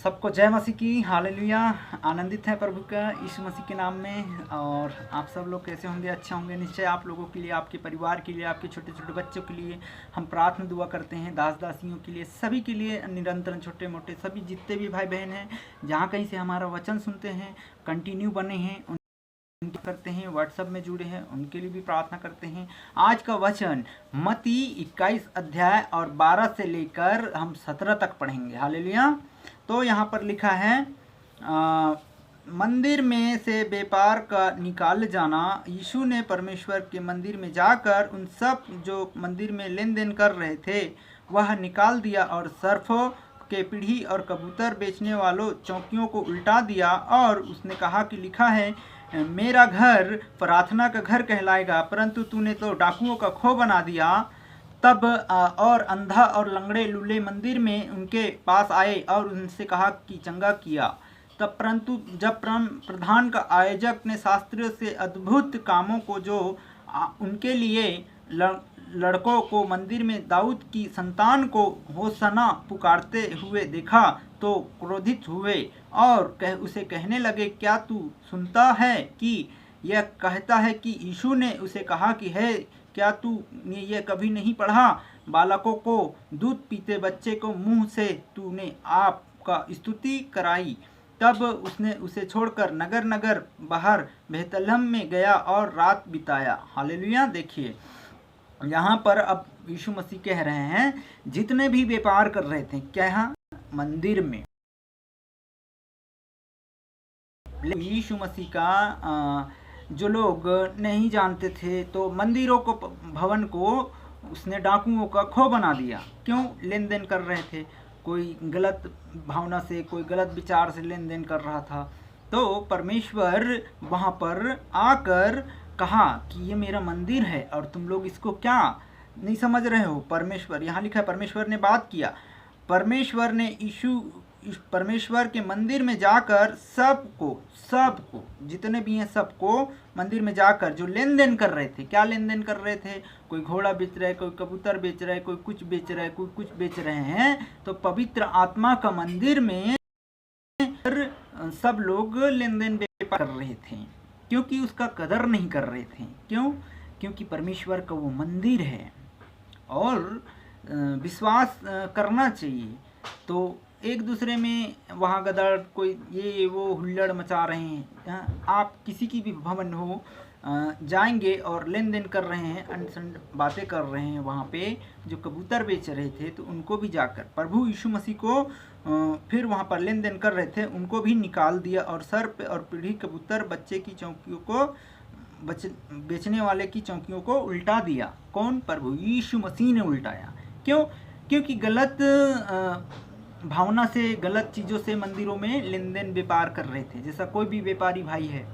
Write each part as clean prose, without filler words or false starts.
सबको जय मसीह की हालेलुया। आनंदित है प्रभु का यीशु मसीह के नाम में। और आप सब लोग कैसे होंगे? अच्छे होंगे निश्चय। आप लोगों के लिए, आपके परिवार के लिए, आपके छोटे छोटे बच्चों के लिए हम प्रार्थना दुआ करते हैं। दास दासियों के लिए, सभी के लिए निरंतर, छोटे मोटे सभी जितने भी भाई बहन हैं जहाँ कहीं से हमारा वचन सुनते हैं, कंटिन्यू बने हैं, करते हैं, व्हाट्सएप में जुड़े हैं, उनके लिए भी प्रार्थना करते हैं। आज का वचन मत्ती 21 अध्याय और 12 से लेकर हम 17 तक पढ़ेंगे। हालेलुया। तो यहाँ पर लिखा है मंदिर में से व्यापार का निकाल जाना। यीशु ने परमेश्वर के मंदिर में जाकर उन सब जो मंदिर में लेन देन कर रहे थे वह निकाल दिया और सर्फों के पीढ़ी और कबूतर बेचने वालों चौकियों को उल्टा दिया। और उसने कहा कि लिखा है, मेरा घर प्रार्थना का घर कहलाएगा, परंतु तूने तो डाकुओं का खो बना दिया। तब और अंधा और लंगड़े लूले मंदिर में उनके पास आए और उनसे कहा कि चंगा किया। तब परंतु जब प्रधान का आयोजक ने शास्त्रियों से अद्भुत कामों को जो उनके लिए लड़कों को मंदिर में दाऊद की संतान को होसना पुकारते हुए देखा तो क्रोधित हुए और उसे कहने लगे, क्या तू सुनता है कि यह कहता है कि यीशु ने उसे कहा कि है, क्या तूने यह कभी नहीं पढ़ा, बालकों को दूध पीते बच्चे को मुंह से तूने आपका स्तुति कराई। तब उसने उसे छोड़कर नगर नगर बाहर बेतलहम में गया और रात बिताया। हालेलुया। देखिए यहाँ पर अब यीशु मसीह कह रहे हैं, जितने भी व्यापार कर रहे थे क्या मंदिर में, यीशु मसीह का जो लोग नहीं जानते थे तो मंदिरों को, भवन को उसने डाकुओं का खो बना दिया। क्यों? लेन देन कर रहे थे, कोई गलत भावना से, कोई गलत विचार से लेन देन कर रहा था। तो परमेश्वर वहाँ पर आकर कहा कि ये मेरा मंदिर है और तुम लोग इसको क्या नहीं समझ रहे हो। परमेश्वर, यहाँ लिखा है परमेश्वर ने बात किया, परमेश्वर ने परमेश्वर के मंदिर में जाकर सबको जितने भी हैं सबको मंदिर में जाकर जो लेन देन कर रहे थे, क्या लेन देन कर रहे थे? कोई घोड़ा बेच रहा है, कोई कबूतर बेच रहा है, कोई कुछ बेच रहा है, कोई कुछ बेच रहे हैं। तो पवित्र आत्मा का मंदिर में सब लोग लेन देन व्यापार कर रहे थे, क्योंकि उसका कदर नहीं कर रहे थे। क्यों? क्योंकि परमेश्वर का वो मंदिर है और विश्वास करना चाहिए। तो एक दूसरे में वहाँ गदर, कोई ये वो हुल्लड़ मचा रहे हैं। आप किसी की भी भवन हो जाएंगे और लेन देन कर रहे हैं, अनसंड बातें कर रहे हैं, वहाँ पे जो कबूतर बेच रहे थे तो उनको भी जाकर प्रभु यीशु मसीह को फिर वहाँ पर लेन देन कर रहे थे उनको भी निकाल दिया और सर पे और पीढ़ी कबूतर बच्चे की चौकियों को, बेचने वाले की चौकियों को उल्टा दिया। कौन? प्रभु यीशु मसीह ने उल्टाया। क्यों? क्योंकि गलत भावना से, गलत चीज़ों से मंदिरों में लेन देन व्यापार कर रहे थे। जैसा कोई भी व्यापारी भाई है,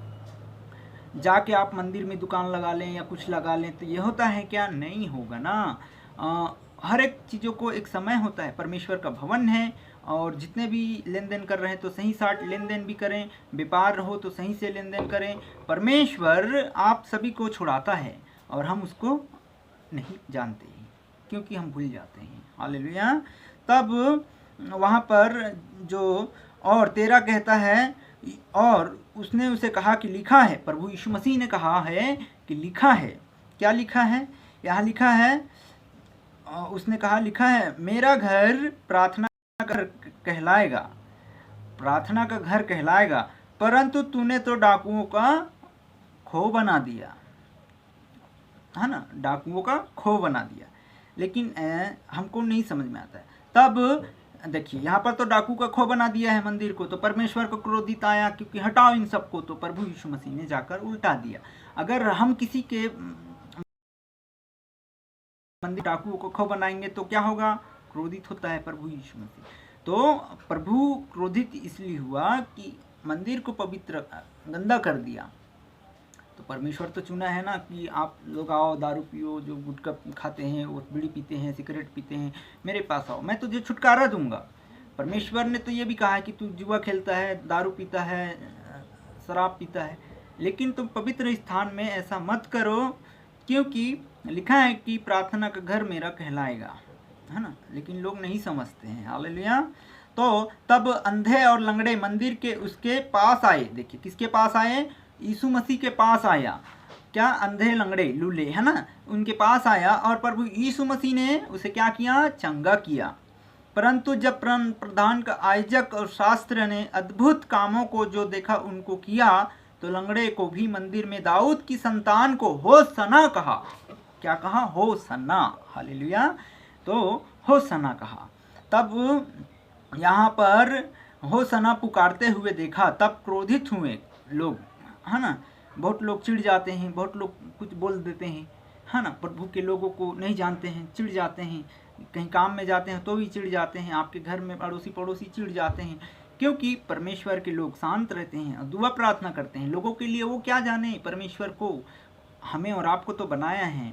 जाके आप मंदिर में दुकान लगा लें या कुछ लगा लें तो ये होता है क्या? नहीं होगा ना। हर एक चीज़ों को एक समय होता है। परमेश्वर का भवन है और जितने भी लेन देन कर रहे हैं तो सही साठ लेन देन भी करें, व्यापार हो तो सही से लेन देन करें। परमेश्वर आप सभी को छुड़ाता है और हम उसको नहीं जानते हैं क्योंकि हम भूल जाते हैं। हालेलुया। तब वहाँ पर जो और 13 कहता है, और उसने उसे कहा कि लिखा है, प्रभु यीशु मसीह ने कहा है कि लिखा है। क्या लिखा है? यहाँ लिखा है, उसने कहा लिखा है, मेरा घर प्रार्थना का घर कहलाएगा, प्रार्थना का घर कहलाएगा, परंतु तूने तो डाकुओं का खो बना दिया। है ना, डाकुओं का खो बना दिया। लेकिन हमको नहीं समझ में आता है। तब देखिए यहाँ पर तो डाकू का खो बना दिया है मंदिर को, तो परमेश्वर को क्रोधित आया क्योंकि हटाओ इन सबको। तो प्रभु यीशु मसीह ने जाकर उल्टा दिया। अगर हम किसी के मंदिर डाकुओं को खो बनाएंगे तो क्या होगा? क्रोधित होता है प्रभु यीशु मसीह। तो प्रभु क्रोधित इसलिए हुआ कि मंदिर को पवित्र गंदा कर दिया। तो परमेश्वर तो चुना है ना कि आप लोग आओ, दारू पियो, जो गुटखा खाते हैं, वो बीड़ी पीते हैं, सिगरेट पीते हैं, मेरे पास आओ, मैं तुझे छुटकारा दूंगा। परमेश्वर ने तो ये भी कहा है कि तू जुआ खेलता है, दारू पीता है, शराब पीता है, लेकिन तुम पवित्र स्थान में ऐसा मत करो, क्योंकि लिखा है कि प्रार्थना का घर मेरा कहलाएगा। है ना। लेकिन लोग नहीं समझते हैं। हालेलुया। तो तब अंधे और लंगड़े मंदिर के उसके पास आए। देखिए किसके पास आए? यीशु मसीह के पास आया। क्या? अंधे लंगड़े लूले, है ना, उनके पास आया और प्रभु यीशु मसीह ने उसे क्या किया? चंगा किया। परंतु जब प्रधान का याजक और शास्त्र ने अद्भुत कामों को जो देखा उनको किया, तो लंगड़े को भी मंदिर में दाऊद की संतान को होसन्ना कहा। क्या कहा? होसन्ना। हालेलुया। तो होसन्ना कहा। तब यहाँ पर होसन्ना पुकारते हुए देखा, तब क्रोधित हुए लोग, है ना। बहुत लोग चिढ़ जाते हैं, बहुत लोग कुछ बोल देते हैं, है ना। प्रभु के लोगों को नहीं जानते हैं, चिढ़ जाते हैं। कहीं काम में जाते हैं तो भी चिढ़ जाते हैं, आपके घर में अड़ोसी पड़ोसी चिढ़ जाते हैं, क्योंकि परमेश्वर के लोग शांत रहते हैं और दुआ प्रार्थना करते हैं लोगों के लिए। वो क्या जाने, परमेश्वर को, हमें और आपको तो बनाया है,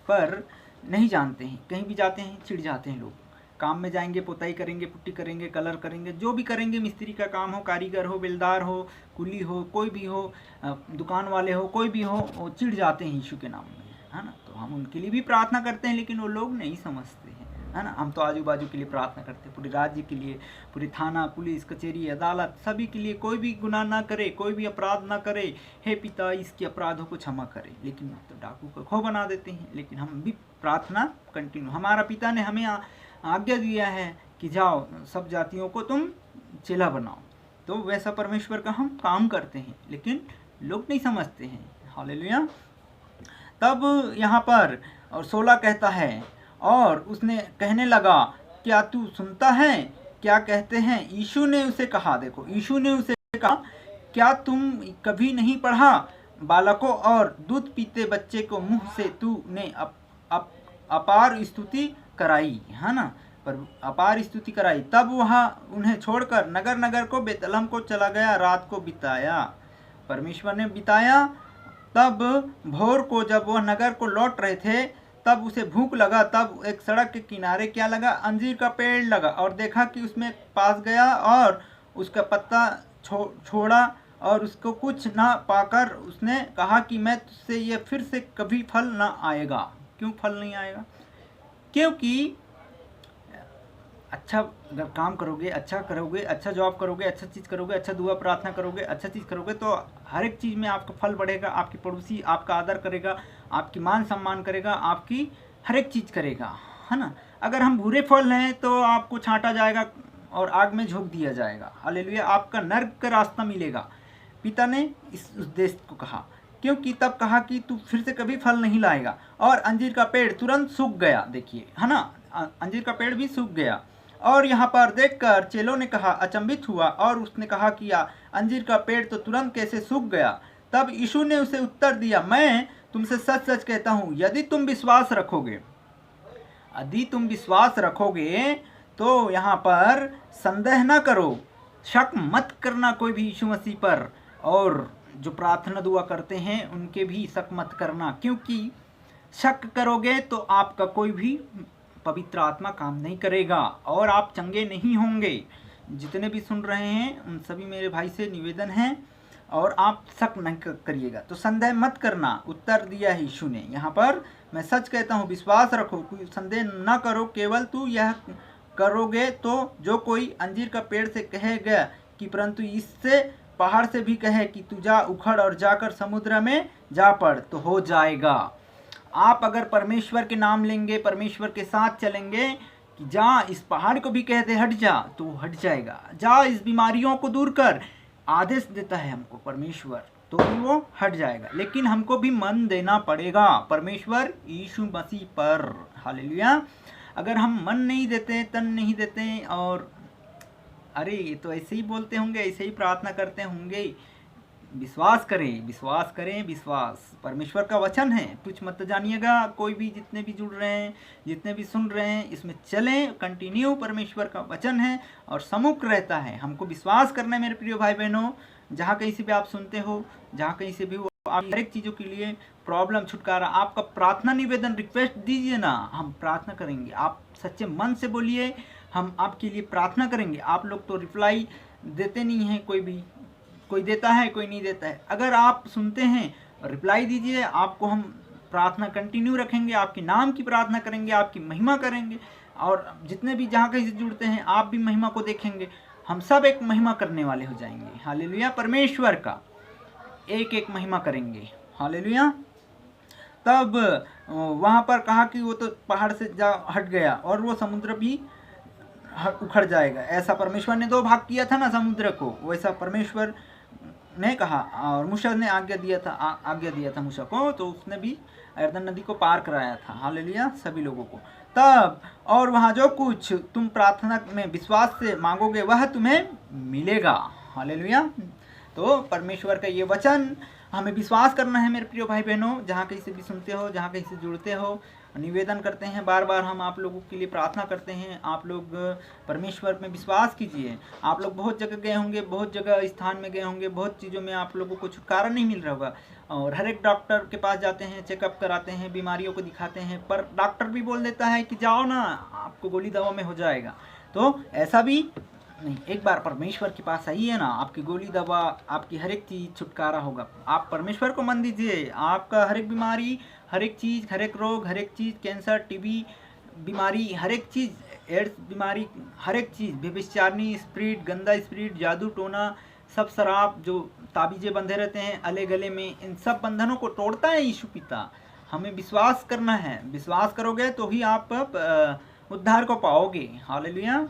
पर नहीं जानते हैं। कहीं भी जाते हैं चिढ़ जाते हैं लोग। काम में जाएंगे, पुताई करेंगे, पुट्टी करेंगे, कलर करेंगे, जो भी करेंगे, मिस्त्री का काम हो, कारीगर हो, बेलदार हो, कुली हो, कोई भी हो, दुकान वाले हो, कोई भी हो, वो चिढ़ जाते हैं यीशु के नाम में, है ना। तो हम उनके लिए भी प्रार्थना करते हैं, लेकिन वो लोग नहीं समझते हैं, है ना। हम तो आजू बाजू के लिए प्रार्थना करते हैं, पूरे राज्य के लिए, पूरे थाना, पुलिस, कचहरी, अदालत, सभी के लिए। कोई भी गुनाह ना करे, कोई भी अपराध ना करे, हे पिता इसके अपराधों को क्षमा करे। लेकिन तो डाकू का खो बना देते हैं। लेकिन हम भी प्रार्थना कंटिन्यू, हमारा पिता ने हमें आज्ञा दिया है कि जाओ सब जातियों को तुम चेला बनाओ। तो वैसा परमेश्वर का हम काम करते हैं, लेकिन लोग नहीं समझते हैं। हालेलुया। तब यहाँ पर और 16 कहता है, और उसने कहने लगा, क्या तू सुनता है क्या कहते हैं? यीशु ने उसे कहा, देखो यीशु ने उसे कहा, क्या तुम कभी नहीं पढ़ा, बालकों और दूध पीते बच्चे को मुंह से तूने अपार स्तुति कराई, है ना, पर अपार स्तुति कराई। तब वह उन्हें छोड़कर नगर नगर को बेतलहम को चला गया, रात को बिताया। परमेश्वर ने बिताया। तब भोर को जब वह नगर को लौट रहे थे, तब उसे भूख लगा। तब एक सड़क के किनारे क्या लगा? अंजीर का पेड़ लगा, और देखा कि उसमें पास गया और उसका पत्ता छोड़ा, और उसको कुछ ना पाकर उसने कहा कि मैं तुझसे ये फिर से कभी फल ना आएगा। क्यों फल नहीं आएगा? क्योंकि अच्छा अगर काम करोगे, अच्छा करोगे, अच्छा जॉब करोगे, अच्छा चीज़ करोगे, अच्छा दुआ प्रार्थना करोगे, अच्छा चीज़ करोगे, तो हर एक चीज़ में आपका फल बढ़ेगा। आपकी पड़ोसी आपका आदर करेगा, आपकी मान सम्मान करेगा, आपकी हर एक चीज़ करेगा, है ना। अगर हम बुरे फल हैं तो आपको छांटा जाएगा और आग में झोंक दिया जाएगा। हालेलुया। आपका नर्क का रास्ता मिलेगा। पिता ने इस उद्देश्य को कहा, क्योंकि तब कहा कि तू फिर से कभी फल नहीं लाएगा। और अंजीर का पेड़ तुरंत सूख गया। देखिए, है ना, अंजीर का पेड़ भी सूख गया। और यहाँ पर देखकर चेलों ने कहा, अचंभित हुआ, और उसने कहा कि अंजीर का पेड़ तो तुरंत कैसे सूख गया? तब यीशु ने उसे उत्तर दिया, मैं तुमसे सच सच कहता हूँ, यदि तुम विश्वास रखोगे, तो यहाँ पर संदेह न करो, शक मत करना कोई भी यीशु मसीह पर, और जो प्रार्थना दुआ करते हैं उनके भी शक मत करना, क्योंकि शक करोगे तो आपका कोई भी पवित्र आत्मा काम नहीं करेगा और आप चंगे नहीं होंगे। जितने भी सुन रहे हैं उन सभी मेरे भाई से निवेदन है, और आप शक नहीं करिएगा, तो संदेह मत करना, उत्तर दिया है यीशु ने। यहाँ पर मैं सच कहता हूँ, विश्वास रखो, कोई संदेह न करो, केवल तू यह करोगे तो जो कोई अंजीर का पेड़ से कहेगा कि परंतु इससे पहाड़ से भी कहे कि तू जा उखड़ और जाकर समुद्र में जा पड़, तो हो जाएगा। आप अगर परमेश्वर के नाम लेंगे, परमेश्वर के साथ चलेंगे कि जा इस पहाड़ को भी कह दे हट जा, तो हट जाएगा। जा इस बीमारियों को दूर कर, आदेश देता है हमको परमेश्वर, तो भी वो हट जाएगा। लेकिन हमको भी मन देना पड़ेगा परमेश्वर यीशु मसीह पर। हालेलुया। अगर हम मन नहीं देते, तन नहीं देते, और अरे ये तो ऐसे ही बोलते होंगे, ऐसे ही प्रार्थना करते होंगे, विश्वास करें, विश्वास करें, विश्वास परमेश्वर का वचन है। कुछ मत जानिएगा। कोई भी जितने भी जुड़ रहे हैं, जितने भी सुन रहे हैं, इसमें चलें कंटिन्यू। परमेश्वर का वचन है और सम्मुख रहता है। हमको विश्वास करना है मेरे प्रिय भाई बहनों। जहाँ कहीं से भी आप सुनते हो, जहाँ कहीं से भी हो, आप हर एक चीज़ों के लिए प्रॉब्लम छुटकारा, आपका प्रार्थना निवेदन रिक्वेस्ट दीजिए ना, हम प्रार्थना करेंगे। आप सच्चे मन से बोलिए, हम आपके लिए प्रार्थना करेंगे। आप लोग तो रिप्लाई देते नहीं हैं, कोई देता है, कोई नहीं देता है। अगर आप सुनते हैं रिप्लाई दीजिए, आपको हम प्रार्थना कंटिन्यू रखेंगे, आपके नाम की प्रार्थना करेंगे, आपकी महिमा करेंगे, और जितने भी जहाँ कहीं से जुड़ते हैं आप भी महिमा को देखेंगे। हम सब एक महिमा करने वाले हो जाएंगे। हालेलुया। परमेश्वर का एक एक महिमा करेंगे। हालेलुया। तब वहाँ पर कहा कि वो तो पहाड़ से जा हट गया और वो समुद्र भी उखड़ जाएगा। ऐसा परमेश्वर ने 2 भाग किया था ना समुद्र को, वैसा परमेश्वर ने कहा और मूसा ने आज्ञा दिया था मूसा को, तो उसने भी यरदन नदी को पार कराया था। हालेलुया। सभी लोगों को। तब और वहाँ जो कुछ तुम प्रार्थना में विश्वास से मांगोगे वह तुम्हें मिलेगा। हालेलुया। तो परमेश्वर का ये वचन हमें विश्वास करना है मेरे प्रिय भाई बहनों। जहाँ कहीं से भी सुनते हो, जहाँ कहीं से जुड़ते हो, निवेदन करते हैं, बार बार हम आप लोगों के लिए प्रार्थना करते हैं। आप लोग परमेश्वर में विश्वास कीजिए। आप लोग बहुत जगह गए होंगे, बहुत जगह स्थान में गए होंगे, बहुत चीज़ों में आप लोगों को छुटकारा नहीं मिल रहा होगा और हर एक डॉक्टर के पास जाते हैं, चेकअप कराते हैं, बीमारियों को दिखाते हैं, पर डॉक्टर भी बोल देता है कि जाओ ना, आपको गोली दवा में हो जाएगा। तो ऐसा भी नहीं, एक बार परमेश्वर के पास आइए ना, आपकी गोली दवा, आपकी हर एक चीज़ छुटकारा होगा। आप परमेश्वर को मन दीजिए, आपका हर एक बीमारी, हर एक चीज़, हर एक रोग, हर एक चीज़, कैंसर, टीबी बीमारी, हर एक चीज़, एड्स बीमारी, हर एक चीज़, व्यभिचारिणी स्पिरिट, गंदा स्पिरिट, जादू टोना, सब शराब जो ताबीज़ें बंधे रहते हैं अले गले में, इन सब बंधनों को तोड़ता है यीशु पिता। हमें विश्वास करना है। विश्वास करोगे तो ही आप उद्धार को पाओगे। हालेलुया।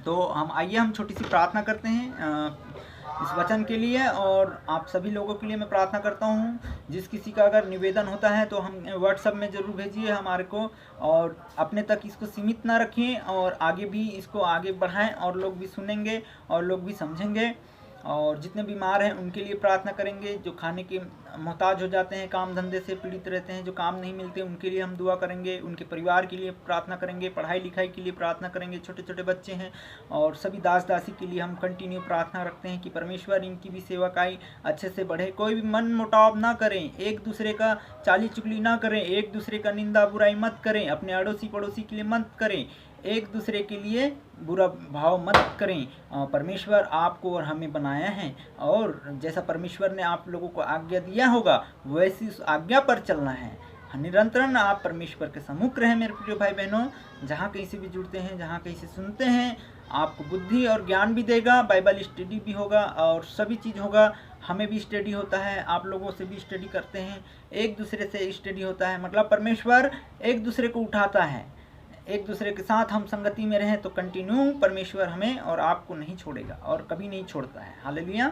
तो हम छोटी सी प्रार्थना करते हैं इस वचन के लिए, और आप सभी लोगों के लिए मैं प्रार्थना करता हूँ। जिस किसी का अगर निवेदन होता है तो हम व्हाट्सएप में ज़रूर भेजिए हमारे को, और अपने तक इसको सीमित ना रखें और आगे भी इसको आगे बढ़ाएं, और लोग भी सुनेंगे और लोग भी समझेंगे। और जितने बीमार हैं उनके लिए प्रार्थना करेंगे, जो खाने के मोहताज हो जाते हैं, काम धंधे से पीड़ित रहते हैं, जो काम नहीं मिलते, उनके लिए हम दुआ करेंगे, उनके परिवार के लिए प्रार्थना करेंगे, पढ़ाई लिखाई के लिए प्रार्थना करेंगे। छोटे छोटे बच्चे हैं और सभी दास दासी के लिए हम कंटिन्यू प्रार्थना रखते हैं कि परमेश्वर इनकी भी सेवकाई अच्छे से बढ़े। कोई भी मन मुटाव ना करें, एक दूसरे का चाली चुगली ना करें, एक दूसरे का निंदा बुराई मत करें, अपने अड़ोसी पड़ोसी के लिए मत करें, एक दूसरे के लिए बुरा भाव मत करें। परमेश्वर आपको और हमें बनाया है, और जैसा परमेश्वर ने आप लोगों को आज्ञा दिया होगा वैसी उस आज्ञा पर चलना है। निरंतर आप परमेश्वर के सम्मुख रहें मेरे प्रिय भाई बहनों। जहाँ कहीं से भी जुड़ते हैं, जहाँ कहीं से सुनते हैं, आपको बुद्धि और ज्ञान भी देगा, बाइबल स्टडी भी होगा और सभी चीज़ होगा। हमें भी स्टडी होता है, आप लोगों से भी स्टडी करते हैं, एक दूसरे से स्टडी होता है। मतलब परमेश्वर एक दूसरे को उठाता है, एक दूसरे के साथ हम संगति में रहें तो कंटिन्यू परमेश्वर हमें और आपको नहीं छोड़ेगा और कभी नहीं छोड़ता है। हालेलुया।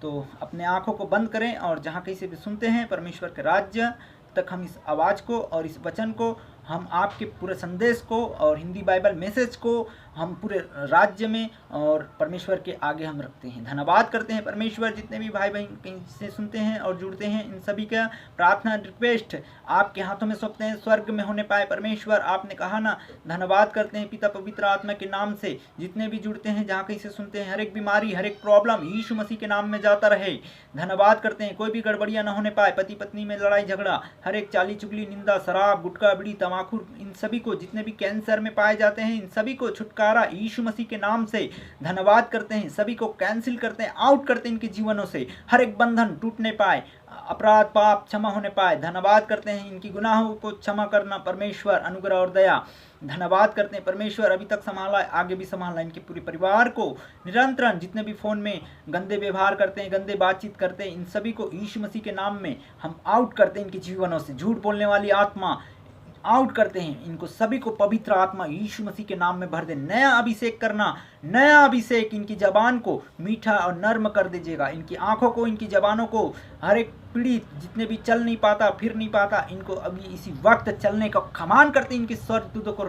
तो अपने आँखों को बंद करें और जहाँ कहीं से भी सुनते हैं परमेश्वर के राज्य तक हम इस आवाज़ को और इस वचन को, हम आपके पूरे संदेश को और हिंदी बाइबल मैसेज को हम पूरे राज्य में और परमेश्वर के आगे हम रखते हैं। धन्यवाद करते हैं परमेश्वर। जितने भी भाई बहन कहीं से सुनते हैं और जुड़ते हैं, इन सभी का प्रार्थना रिक्वेस्ट आपके हाथों में सौंपते हैं, स्वर्ग में होने पाए। परमेश्वर आपने कहा ना, धन्यवाद करते हैं पिता पवित्र आत्मा के नाम से। जितने भी जुड़ते हैं, जहाँ कहीं से सुनते हैं, हर एक बीमारी, हर एक प्रॉब्लम यीशु मसीह के नाम में जाता रहे। धन्यवाद करते हैं, कोई भी गड़बड़ियाँ ना होने पाए, पति पत्नी में लड़ाई झगड़ा, हर एक चाली चुगली, निंदा, शराब, गुटखा, बीड़ी, तम्बाकू, इन सभी को, जितने भी कैंसर में पाए जाते हैं, इन सभी को छुटकारा यीशु मसीह के नाम से धन्यवाद करते हैं। सभी को कैंसिल करते हैं, आउट करते हैं इनके जीवनों से। हर एक बंधन टूटने पाए, अपराध पाप क्षमा होने पाए। धन्यवाद करते हैं इनकी गुनाहों को क्षमा करना परमेश्वर, अनुग्रह और दया। धन्यवाद करते हैं परमेश्वर, अभी तक संभाला, आगे भी संभालना। इनके पूरे परिवार को निरंतर, जितने भी फोन में गंदे व्यवहार करते हैं, गंदे बातचीत करते हैं, इन सभी को यीशु मसीह के नाम में हम आउट करते हैं इनके जीवनों से। झूठ बोलने वाली आत्मा आउट करते हैं इनको, सभी को पवित्र आत्मा यीशु मसीह के नाम में भर दे। नया अभिषेक करना, नया अभिषेक, इनकी जबान को मीठा और नर्म कर दीजिएगा, इनकी आंखों को, इनकी जबानों को। हर एक पीड़ित जितने भी चल नहीं पाता, फिर नहीं पाता, इनको अभी इसी वक्त चलने का कमान करते, इनके स्वर्गदूतों को